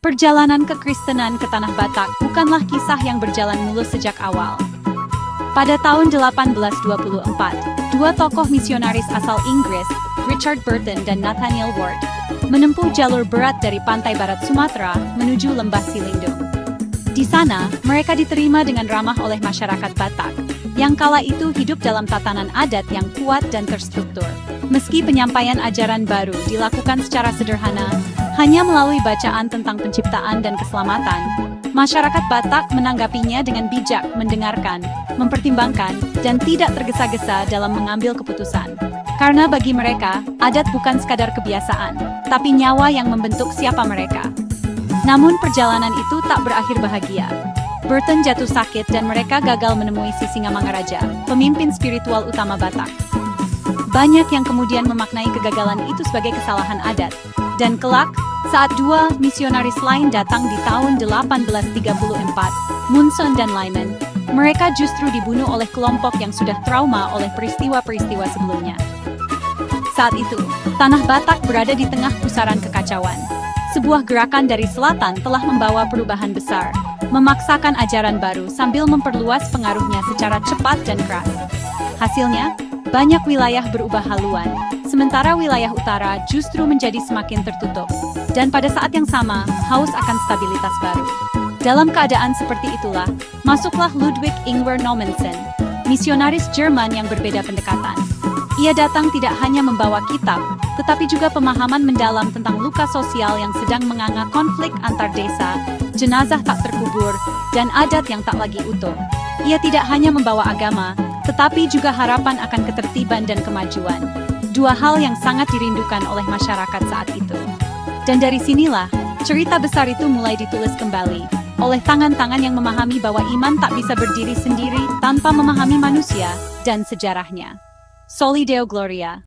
Perjalanan kekristenan ke Tanah Batak bukanlah kisah yang berjalan mulus sejak awal. Pada tahun 1824, dua tokoh misionaris asal Inggris, Richard Burton dan Nathaniel Ward, menempuh jalur berat dari pantai barat Sumatera menuju lembah Silindung. Di sana, mereka diterima dengan ramah oleh masyarakat Batak, yang kala itu hidup dalam tatanan adat yang kuat dan terstruktur. Meski penyampaian ajaran baru dilakukan secara sederhana, hanya melalui bacaan tentang penciptaan dan keselamatan, masyarakat Batak menanggapinya dengan bijak, mendengarkan, mempertimbangkan, dan tidak tergesa-gesa dalam mengambil keputusan. Karena bagi mereka, adat bukan sekadar kebiasaan, tapi nyawa yang membentuk siapa mereka. Namun perjalanan itu tak berakhir bahagia. Burton jatuh sakit dan mereka gagal menemui si Singamangaraja, pemimpin spiritual utama Batak. Banyak yang kemudian memaknai kegagalan itu sebagai kesalahan adat. Dan kelak, saat dua misionaris lain datang di tahun 1834, Munson dan Lyman, mereka justru dibunuh oleh kelompok yang sudah trauma oleh peristiwa-peristiwa sebelumnya. Saat itu, Tanah Batak berada di tengah pusaran kekacauan. Sebuah gerakan dari selatan telah membawa perubahan besar, memaksakan ajaran baru sambil memperluas pengaruhnya secara cepat dan keras. Hasilnya, banyak wilayah berubah haluan, sementara wilayah utara justru menjadi semakin tertutup. Dan pada saat yang sama, haus akan stabilitas baru. Dalam keadaan seperti itulah, masuklah Ludwig Ingwer Nommensen, misionaris Jerman yang berbeda pendekatan. Ia datang tidak hanya membawa kitab, tetapi juga pemahaman mendalam tentang luka sosial yang sedang menganga konflik antar desa, jenazah tak terkubur, dan adat yang tak lagi utuh. Ia tidak hanya membawa agama, tetapi juga harapan akan ketertiban dan kemajuan. Dua hal yang sangat dirindukan oleh masyarakat saat itu. Dan dari sinilah, cerita besar itu mulai ditulis kembali, oleh tangan-tangan yang memahami bahwa iman tak bisa berdiri sendiri tanpa memahami manusia dan sejarahnya. Soli Deo Gloria.